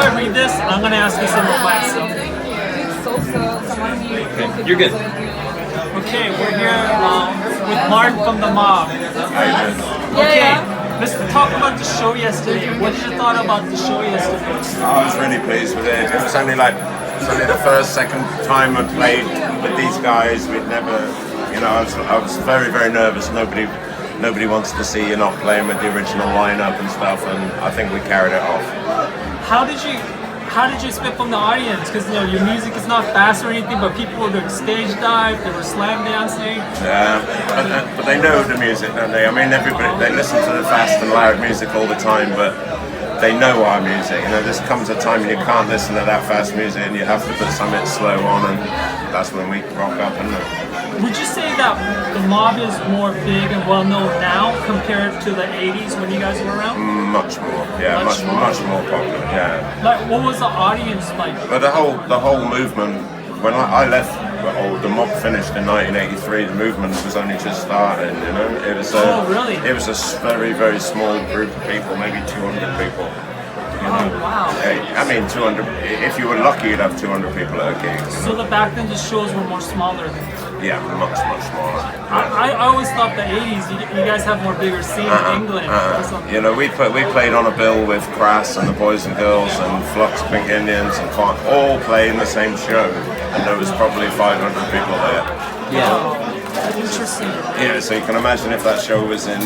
I read this, I'm gonna ask you some of myself. Okay, you're good. Okay, we're here with Mark from the Mob. Okay, let's talk about the show yesterday. What did you thought about the show yesterday? I was really pleased with it. It was only the first, second time I played with these guys. We'd never, I was very, very nervous. Nobody wants to see you not playing with the original lineup and stuff, and I think we carried it off. How did you expect from the audience? Because your music is not fast or anything, but people were doing stage dive, they were slam dancing. Yeah, but they know the music, don't they? I mean, they listen to the fast and loud music all the time, but they know our music. There comes a time when you can't listen to that fast music, and you have to put something slow on, and that's when we rock up, isn't it? Would you say that the Mob is more big and well known now compared to the 80s when you guys were around? Much more, yeah, much more popular, yeah. Like, what was the audience like? But the whole movement, when I left, the Mob finished in 1983. The movement was only just starting, It was really? It was a very, very small group of people, maybe 200 people. Oh, wow. I mean, 200. If you were lucky, you'd have 200 people at a gig. So back then the shows were more smaller then? Yeah, much smaller. I always thought the 80s, you guys have more bigger scene in England or something. We played on a bill with Crass and the Boys and Girls and Flux, Pink Indians and Font, all playing the same show, and there was probably 500 people there. Yeah. Oh, interesting. Yeah, so you can imagine if that show was in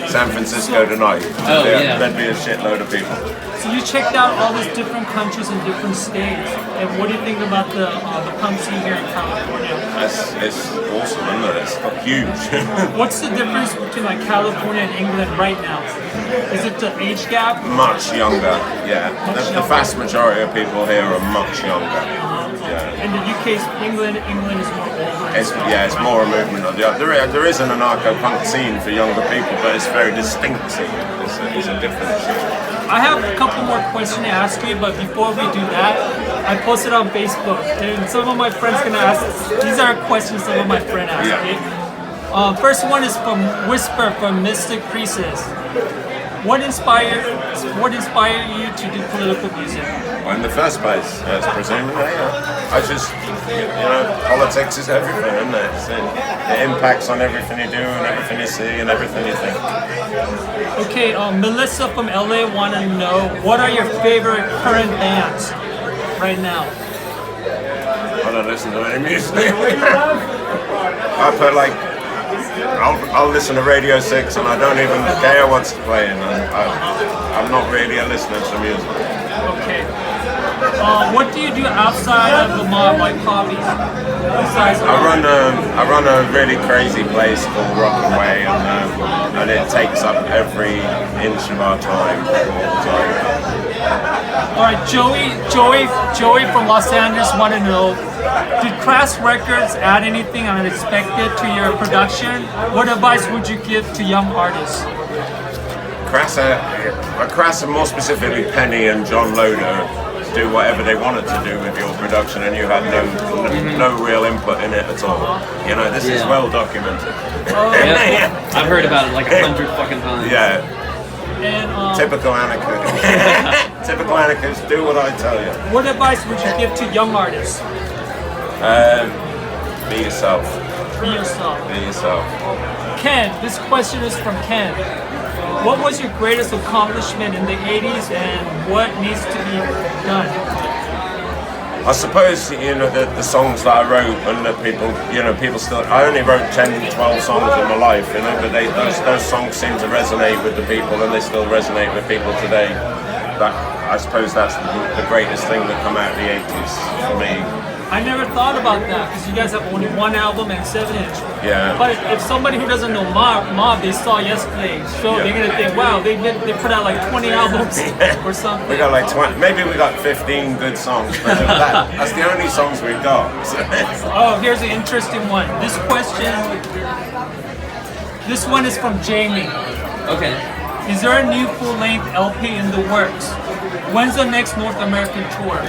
San Francisco tonight. Oh, yeah. There'd be a shitload of people. So you checked out all these different countries and different states, and what do you think about the punk scene here in California? It's awesome, isn't it? It's huge. What's the difference between like California and England right now? Is it the age gap? Much younger, yeah. The vast majority of people here are much younger. Yeah. In the UK, England is more older. It's more a movement of there is an anarcho-punk scene for younger people, but it's very distinct scene. It's a different scene. I have a couple more questions to ask you, but before we do that, I posted on Facebook, and some of my friends gonna ask. These are questions some of my friends asked me. First one is from Whisper from Mystic Priestess. What inspired you to do political music? Well, in the first place, presumably, I just, politics is everything, isn't it? It impacts on everything you do and everything you see and everything you think. Okay, Melissa from LA want to know, what are your favorite current bands right now? I don't listen to any music. I put I'll listen to Radio 6 and I don't even care what's playing. I'm not really a listener to music. Okay. What do you do outside of the Mob, like hobbies? Besides I run a really crazy place called Rockaway, and it takes up every inch of our time all the time. All right, Joey from Los Angeles want to know, did Crass Records add anything unexpected to your production? What advice would you give to young artists? Crass and more specifically Penny and John Loder do whatever they wanted to do with your production, and you had no real input in it at all. This is well documented. Yeah. I've heard about it like 100 fucking times. Yeah. And, typical anarchist. Typical anarchist, do what I tell you. What advice would you give to young artists? Be yourself. Be yourself. Be yourself. Ken, this question is from Ken. What was your greatest accomplishment in the 80s and what needs to be done? I suppose, the songs that I wrote and that people still, I only wrote 10, 12 songs in my life, but those songs seem to resonate with the people and they still resonate with people today. I suppose that's the greatest thing that come out of the 80s for me. I never thought about that because you guys have only one album and 7-inch. Yeah. But if somebody who doesn't know Mob, they saw yesterday's show, they're gonna think, wow, they put out like 20 albums or something. We got like 20, maybe we got 15 good songs, but that's the only songs we've got. Oh, here's an interesting one. This one is from Jamie. Okay. Is there a new full-length LP in the works? When's the next North American tour?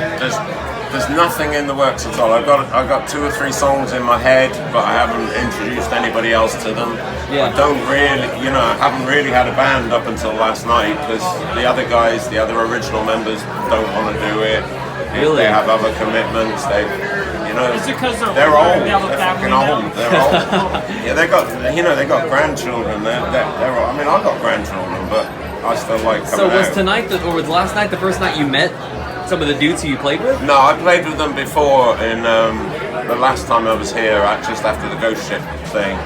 There's nothing in the works at all. I've got 2 or 3 songs in my head, but I haven't introduced anybody else to them. Yeah. I don't really, I haven't really had a band up until last night because the other guys, the other original members, don't want to do it. Really? They have other commitments. Is it because they're old. They have a They're family fucking now? old. They're old. Yeah, they got grandchildren. They're I mean, I've got grandchildren, but I still like coming So was out. tonight, or was last night the first night you met some of the dudes who you played with? No, I played with them before in the last time I was here, just after the Ghost Ship thing,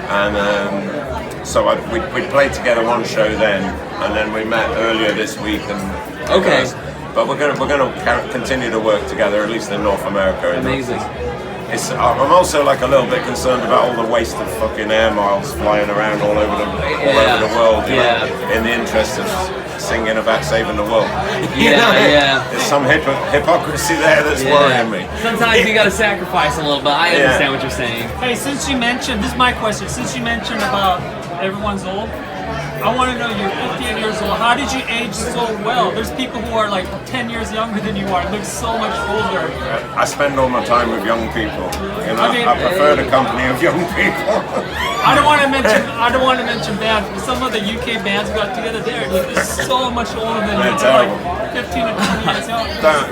and so we played together one show then, and then we met earlier this week. And Okay. but we're gonna continue to work together, at least in North America. Amazing. I'm also like a little bit concerned about all the waste of fucking air miles flying around all over the world. In the interest of singing about saving the world. Yeah. There's some hypocrisy there that's worrying me. Sometimes you gotta sacrifice a little bit. I understand what you're saying. Hey, since you mentioned, this is my question, since you mentioned about everyone's old, I want to know, you're 58 years old, how did you age so well? There's people who are like 10 years younger than you are, look so much older. I spend all my time with young people. I mean, I prefer the company of young people. I don't want to mention bands, but some of the UK bands got together there, they're so much older than you. They're like 15 or 20 years young.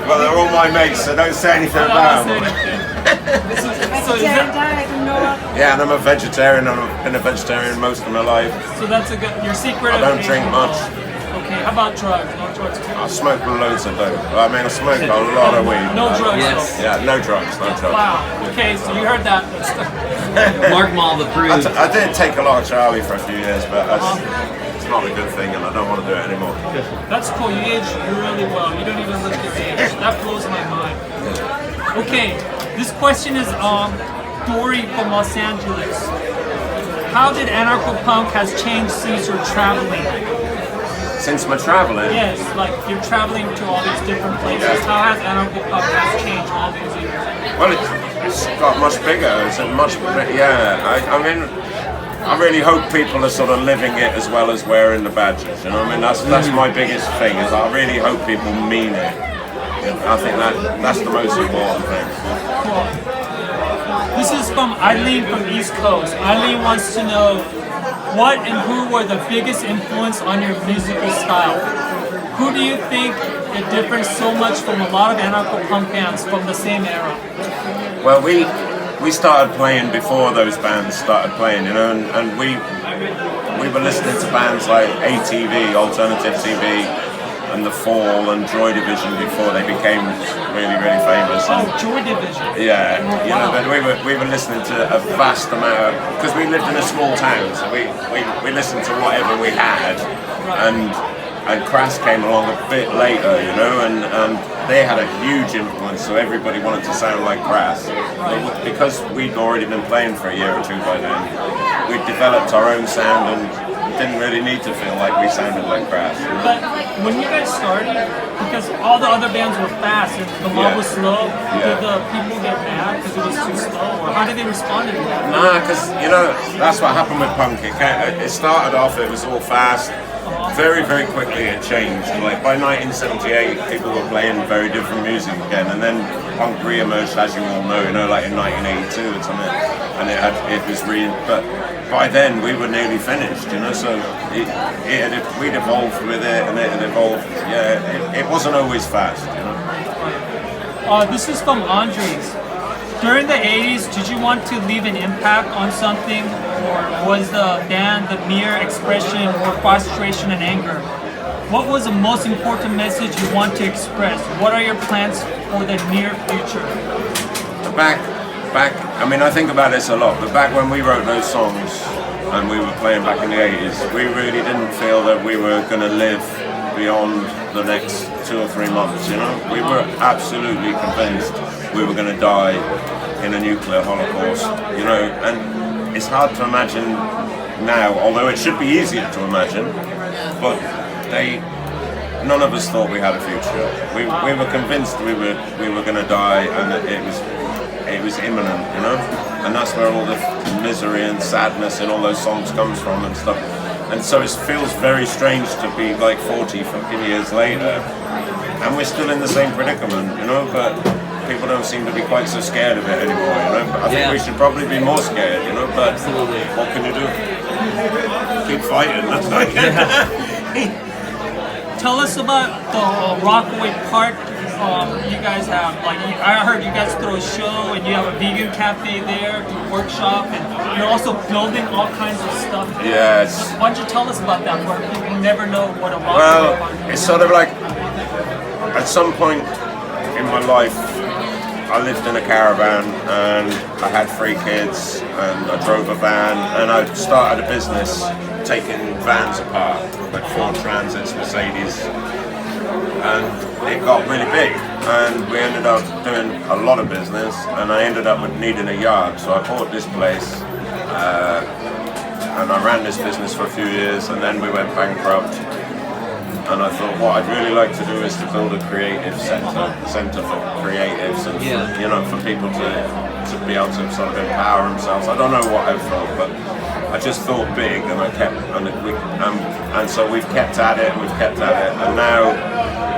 Well, they're all my mates, so don't say anything about them. So is that, Yeah, and I'm a vegetarian, and I've been a vegetarian most of my life. so that's a good, your secret. I don't drink much. Okay, how about drugs? No drugs too? I smoke loads of dope. I mean, I smoke a lot of weed. No drugs. Yes. though. Yeah, no drugs, no drugs. Wow. Okay, so you heard that. Mark Mall approved. I did take a lot of Charlie for a few years, but it's not a good thing, and I don't want to do it anymore. That's cool. You aged really well. You don't even look your age. That blows my mind. Okay, this question is Dory from Los Angeles. How did anarcho-punk has changed since you're traveling? Since my traveling, Yes, like you're traveling to all these different places. How has anarcho-punk has changed all these years? well, it's got much bigger. It's a much bigger. Yeah, I mean, I really hope people are sort of living it as well as wearing the badges. You know, I mean, that's my biggest thing. Is I really hope people mean it. I think that's the most important thing. Cool. This is from Eileen from East Coast. Eileen wants to know what and who were the biggest influence on your musical style? Who do you think it differs so much from a lot of anarcho-punk bands from the same era? Well, we started playing before those bands started playing, and we were listening to bands like ATV, Alternative TV, and The Fall and Joy Division before they became really, really famous. Oh, Joy Division. Yeah, but we were listening to a vast amount because we lived in a small town, so we listened to whatever we had, and Crass came along a bit later, and they had a huge influence, so everybody wanted to sound like Crass. But because we'd already been playing for a year or two by then, we'd developed our own sound and didn't really need to feel like we sounded like Crass. But when you guys started, because all the other bands were fast and the mob was slow, did the people get mad because it was too slow, or how did they respond to that? Nah, because that's what happened with punk. It started off, it was all fast. Very, very quickly it changed. Like by 1978, people were playing very different music again, and then punk re-emerged, as you all know, like in 1982 or something, and it was but by then we were nearly finished, so we'd evolved with it, and it had evolved. Yeah, it wasn't always fast, This is from Andres. During the 80s, did you want to leave an impact on something, or was the band the mere expression or frustration and anger? What was the most important message you want to express? What are your plans for the near future? Back, I mean, I think about this a lot, but back when we wrote those songs and we were playing back in the 80s, we really didn't feel that we were going to live beyond the next 2 or 3 months, We were absolutely convinced we were going to die in a nuclear holocaust, and it's hard to imagine now, although it should be easier to imagine, but none of us thought we had a future. We were convinced we were going to die, and it was imminent, and that's where all the misery and sadness in all those songs comes from and stuff. And so it feels very strange to be like 40 fucking years later, and we're still in the same predicament, you know. But people don't seem to be quite so scared of it anymore, you know. But I think we should probably be more scared, you know. But Absolutely. what can you do? Keep fighting. That's what I can. Tell us about the Rockaway Park. You guys have, like, I heard you guys throw a show and you have a vegan cafe there, you workshop, and you're also building all kinds of stuff there. Yes. Why don't you tell us about that part? People never know what a Rockaway Park is. Well, it's sort of like, at some point in my life, I lived in a caravan and I had 3 kids and I drove a van and I started a business taking vans apart, like Ford Transits, Mercedes, and it got really big and we ended up doing a lot of business and I ended up needing a yard, so I bought this place and I ran this business for a few years and then we went bankrupt. And I thought what I'd really like to do is to build a creative centre for creatives and for, you know, for people to be able to sort of empower themselves. I don't know what I thought, but I just thought big, and I kept and so we've kept at it, and now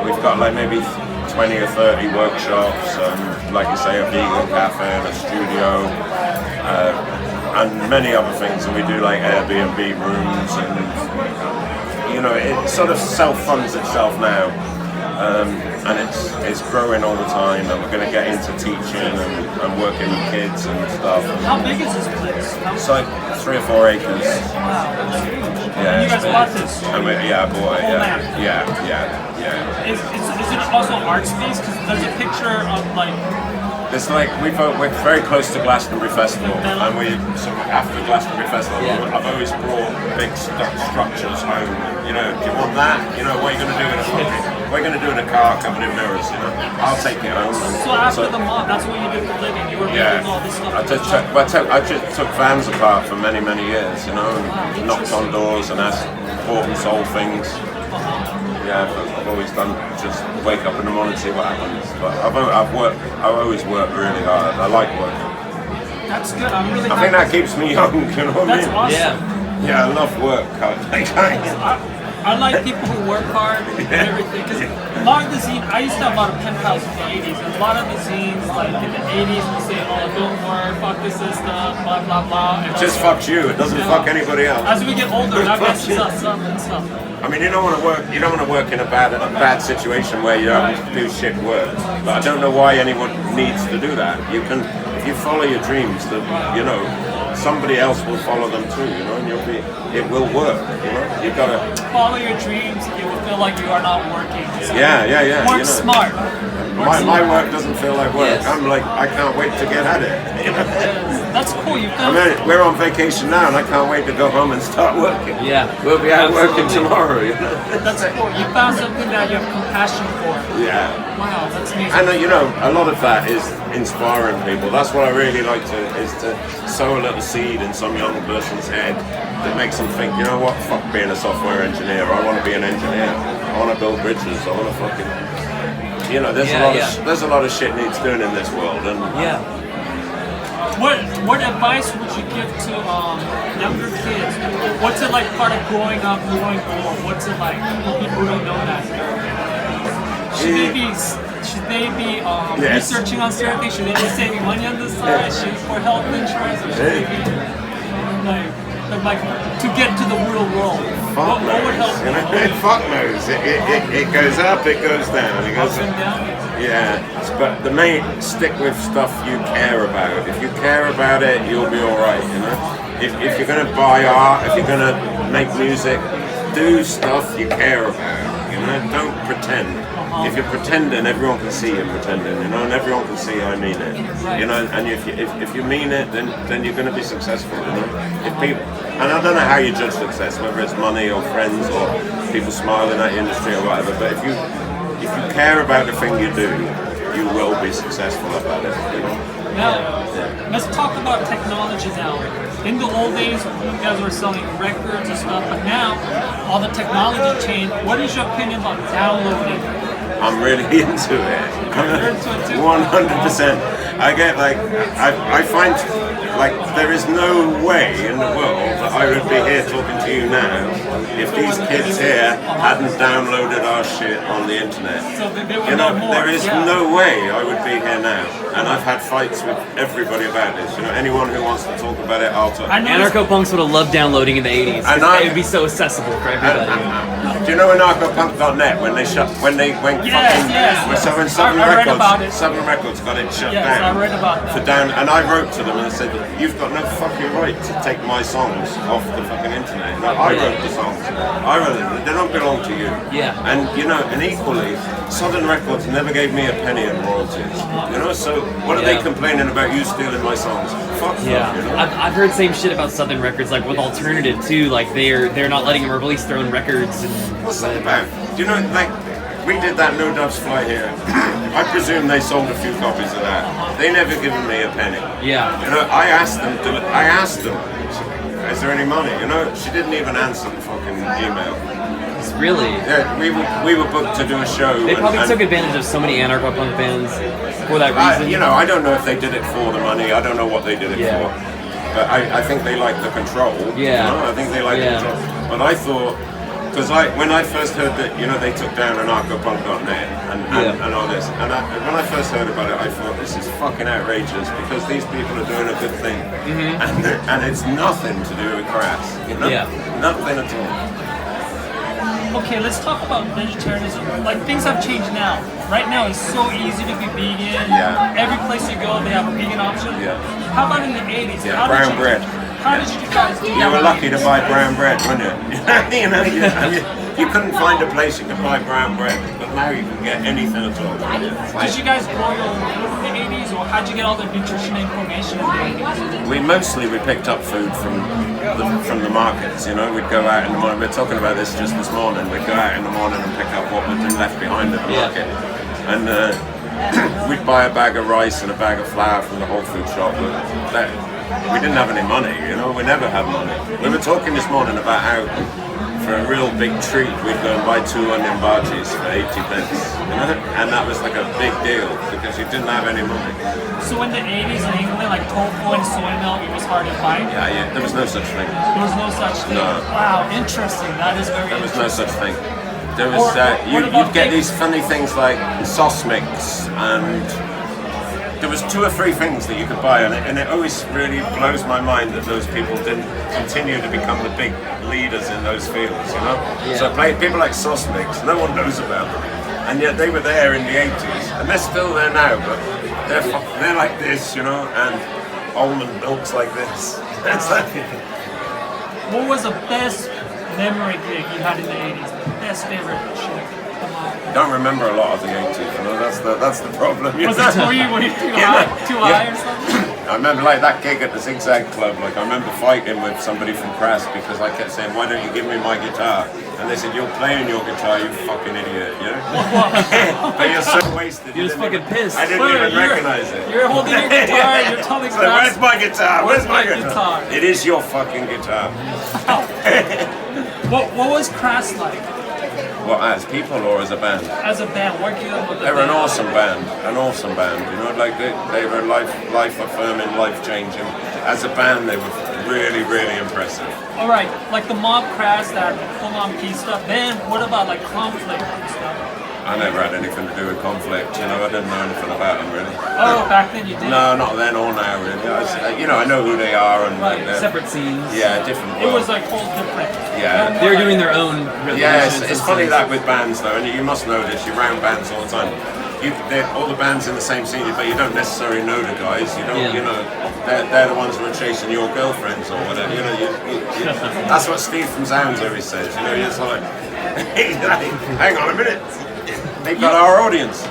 we've got like maybe 20 or 30 workshops, and like you say, a vegan cafe and a studio. And many other things, and we do like Airbnb rooms, and you know, it sort of self-funds itself now, and it's growing all the time, and we're going to get into teaching and working with kids and stuff. How big is this place? It's like 3 or 4 acres. Wow, that's huge. Yeah, You guys bought this? I bought it. Whole land. Yeah. Is it also art space? Because there's a picture of like. It's like we're very close to Glastonbury Festival, and so after Glastonbury Festival, I've always brought big structures home. You know, do you want that? You know, what are you going to do in a what are you going to do in a car covered in mirrors? You know, I'll take it home. So after the mob, that's what you did for a living. You were making all this stuff. I just took vans apart for many years. You know, and knocked on doors and bought and sold things. Yeah, I've always done, just wake up in the morning and see what happens. But I've always worked really hard. I like working. That's good. I'm really. I think that keeps me young. You know what I mean? That's awesome. Yeah, I love work. I like people who work hard and everything. Because a lot of the zines, I used to have a lot of pen pals in the 80s, and a lot of the zines, like in the 80s, would say, oh, don't work, fuck this stuff, blah, blah, blah. And it just fucks you. It doesn't fuck anybody else. As we get older, that messes us up and stuff. I mean, you don't want to work. You don't want to work in a bad situation where you have to do shit work. But I don't know why anyone needs to do that. You can, if you follow your dreams, you know, somebody else will follow them too. You know, and it will work. You know, you gotta follow your dreams. You will feel like you are not working. So yeah. Work smart. My work doesn't feel like work. Yes. I'm like, I can't wait to get at it. You know? That's cool. We're on vacation now, and I can't wait to go home and start working. Yeah, we'll be out working tomorrow. You know? That's cool. You found something that you have compassion for. Yeah. Wow, that's amazing. And you know, a lot of that is inspiring people. That's what I really like to sow a little seed in some young person's head that makes them think, you know what, fuck being a software engineer. I want to be an engineer. I want to build bridges. I want to fucking. You know, there's a lot of shit needs doing in this world, and What advice would you give to younger kids? What's it like part of growing up, growing old? What's it like for people who don't know that? Should they be researching on certain things? Should they be saving money on the side? Should for health insurance? Or should they be like to get to the real world? What would help you? Fuck knows. It goes up, it goes down. It goes up and down? Yeah, but the main, stick with stuff you care about. If you care about it, you'll be alright, you know? If you're going to buy art, if you're going to make music, do stuff you care about, you know? Don't pretend. If you're pretending, everyone can see you're pretending, you know, and everyone can see I mean it, you know. And if you mean it, then you're going to be successful, you know. If people, and I don't know how you judge success, whether it's money or friends or people smiling at your industry or whatever. But if you care about the thing you do, you will be successful about it. You know? Now, let's talk about technology now. In the old days, you guys were selling records and stuff, but now all the technology changed. What is your opinion about downloading? I'm really into it. 100%. I get like, I find like, there is no way in the world that I would be here talking to you now if these kids here hadn't downloaded our shit on the internet. So they would You know, know more. there is no way I would be here now. And I've had fights with everybody about this. You know, anyone who wants to talk about it, I'll talk. Anarcho-punks would have loved downloading in the 80s. And It would be so accessible for everybody. Do you know anarchopunk.net when they went Yes. So when I read about it. Southern Records got it shut Yes, down. I read about that. For down, and I wrote to them and I said, "You've got no fucking right to take my songs off the fucking internet. No, I wrote the songs. I wrote them. They don't belong to you." Yeah. And you know, and equally, Southern Records never gave me a penny in royalties. You know, so what are they complaining about you stealing my songs? Fuck them. Yeah, You know? I've heard same shit about Southern Records, like with Alternative too. Like they're not letting them release their own records. And What's that about? Do you know, like, we did that No Doves Fly here. I presume they sold a few copies of that. They never given me a penny. yeah, You know, I asked them, is there any money? You know, she didn't even answer the fucking email. it's really. Yeah, we were booked to do a show. They probably took advantage of so many anarcho-punk bands for that reason. You know, I don't know if they did it for the money. I don't know what they did it for. But I think they like the control. Yeah. You know? I think they like the control. But I thought, because when I first heard that, you know, they took down anarchopunk.net and all this, and when I first heard about it, I thought, this is fucking outrageous because these people are doing a good thing. And it's nothing to do with crass. You know? Yeah. Nothing at all. Okay, let's talk about vegetarianism. Like, things have changed now. Right now, it's so easy to be vegan. Yeah. Every place you go, they have a vegan option. Yeah. How about in the 80s? Yeah, brown bread. How did you guys do that? You were lucky to buy brown bread, weren't you? You know, you couldn't find a place you could buy brown bread, but now you can get anything at all. Did you guys grow your own food in the 80s, or how'd you get all the nutrition information in the 80s? We picked up food from the markets. You know, we'd go out in the morning. We were talking about this just this morning. We'd go out in the morning and pick up what had been left behind at the market, and we'd buy a bag of rice and a bag of flour from the Whole Food shop. We didn't have any money. You know, we never had money. We were talking this morning about how, for a real big treat, we'd go and buy 2 onion bhajis for 80 pence. You know? And that was like a big deal because you didn't have any money. So in the 80s in England, like tofu and soy milk, it was hard to find? Yeah, there was no such thing. There was no such thing? No. Wow, interesting. That is very There was interesting. no such thing. There was, you'd get these funny things like sauce mix, and there was 2 or 3 things that you could buy, and it always really blows my mind that those people didn't continue to become the big leaders in those fields, you know? Yeah. So people like sauce mix, no one knows about them, and yet they were there in the 80s, and they're still there now, but they're like this, you know, and almond milk's like this. It's like, What was the best memory gig you had in the 80s? The best favorite shit? Come on. don't remember a lot of the 80s, you know, that's the problem. Was that were you too high or something? I remember like that gig at the Zigzag Club, like I remember fighting with somebody from Crass because I kept saying, why don't you give me my guitar? And they said, you're playing your guitar, you fucking idiot, you know? But you're so wasted. You're just fucking pissed. I didn't even recognize it. You're holding your guitar, you're telling So where's my guitar? Where's my guitar? It is your fucking guitar. What was Crass like What, as people or as a band? as a band, working with the They were an band? awesome band, you know, like they were life affirming, life changing. As a band, they were really, really impressive. Alright, like the Mob Crass, that full-on peace stuff. Then what about like conflict and stuff? I never had anything to do with conflict, you know, I didn't know anything about them really. Oh, back then you did? No, not then or now really. You know, I know who they are and Right, like, Separate scenes. yeah, different It was world. like whole different. Yeah. They're doing their own. Yeah, renditions it's and funny stuff. that with bands though, and you must know this, you're around bands all the time. All the bands in the same scene, but you don't necessarily know the guys. You don't, Yeah. you know, they're the ones who are chasing your girlfriends or whatever. You know, that's what Steve from Zounds always says. You know, he's like, hang on a minute, they've got our audience.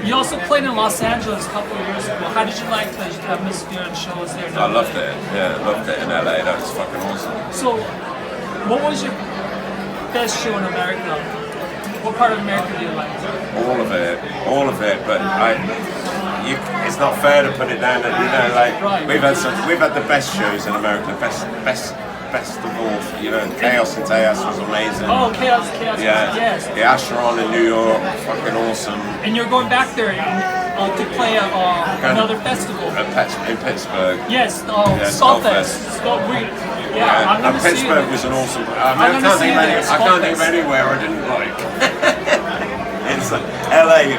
You also played in Los Angeles a couple of years ago. How did you like the atmosphere and shows there? I loved it. Yeah, loved it in LA. That was fucking awesome. So, what was your best show in America? What part of America do you like? All of it. But it's not fair to put it down. That, you know, like we've had the best shows in America. Best of all. You know, Chaos and Tejas was amazing. Oh, Chaos, Yeah, yes. the Asheron in New York, fucking awesome. And you're going back there to play at another festival. In Pittsburgh. Yes, Yeah, Skullfest. Yeah, I've never seen Pittsburgh it. was an awesome. I can't think of anywhere I didn't like. It's LA,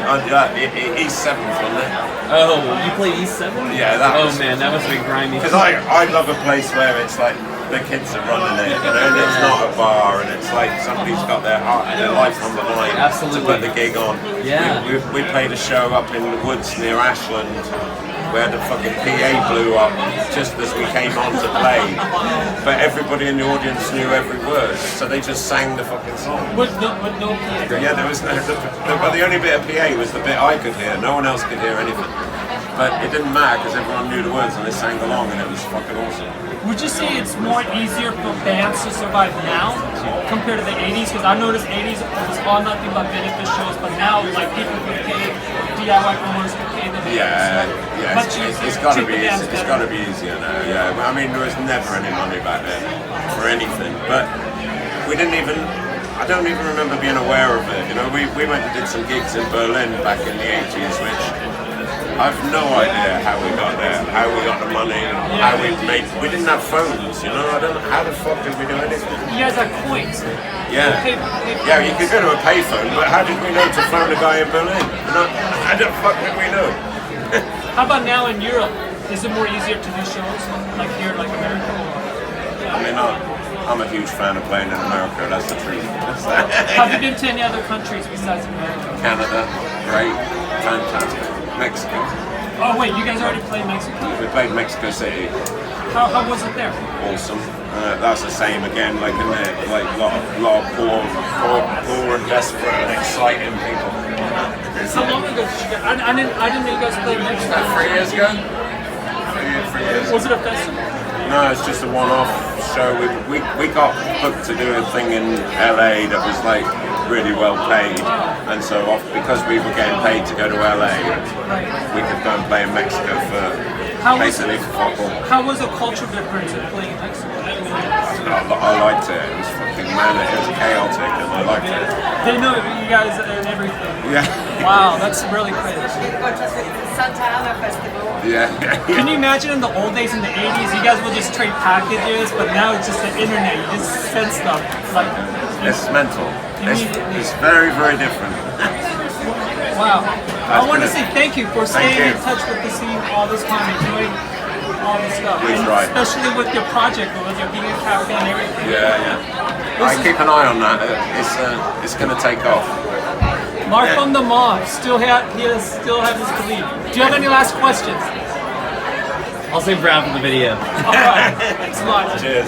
East 7th, wasn't it? Oh, you played East 7? Yeah, that was. Oh man, that must have been grimy. Because I love a place where it's like the kids are running it, and it's not a bar, and it's like somebody's got their heart and their life on the line Absolutely. to put the gig on. Yeah. We played a show up in the woods near Ashland where the fucking PA blew up just as we came on to play. But everybody in the audience knew every word, so they just sang the fucking song. With no PA. Yeah, there was no. But the only bit of PA was the bit I could hear. No one else could hear anything. But it didn't matter because everyone knew the words and they sang along, and it was fucking awesome. Would you say it's more easier for bands to survive now compared to the 80s? Because I noticed 80s was all nothing but benefit shows, but now like people can pay, DIY promoters can pay them. Yeah, Much easier. it's got to Cheaper be. bands It's better. got to be easier now. Yeah, I mean there was never any money back then for anything, but we didn't even. I don't even remember being aware of it. You know, we went and did some gigs in Berlin back in the 80s, which I've no idea how we got there, how we got the money, how we made. We didn't have phones, you know. I don't know how the fuck did we do anything. You guys are coins. Yeah, yeah. You could go to a payphone, but how did we know to phone a guy in Berlin? You know, how the fuck did we know? How about now in Europe? Is it more easier to do shows like here, like America? I mean, I'm a huge fan of playing in America. That's the truth. Have you been to any other countries besides America? Canada, great, fantastic. Mexico. Oh wait, you guys already played Mexico? We played Mexico City. How was it there? Awesome. That's the same again, like in there, like lot of poor and desperate and exciting people. How long ago did you guys? I didn't know you guys played Mexico. 3 years ago. 3 years. Was it a festival? No, it's just a one-off show. We got booked to do a thing in LA that was like really well paid, and so because we were getting paid to go to LA, we could go and play in Mexico for basically for fuck all. How was the cultural difference of playing in Mexico? I liked it. It was fucking manic. It was chaotic, and I liked it. They know you guys and everything. Yeah. Wow, that's really crazy. Santa Ana Festival. Yeah. Can you imagine in the old days in the 80s, you guys would just trade packages, but now it's just the internet. You just send stuff. Like, It's mental. It's very, very different. wow. I want to good. say thank you for Thank staying you. in touch with the scene all this time and doing all this stuff. We And try. especially with your project, with your being a cafe and everything. Yeah. I keep an eye on that. It's going to take off. Mark from the Mob still have his belief. Do you have any last questions? I'll save for after the video. All right. Thanks a lot. Cheers.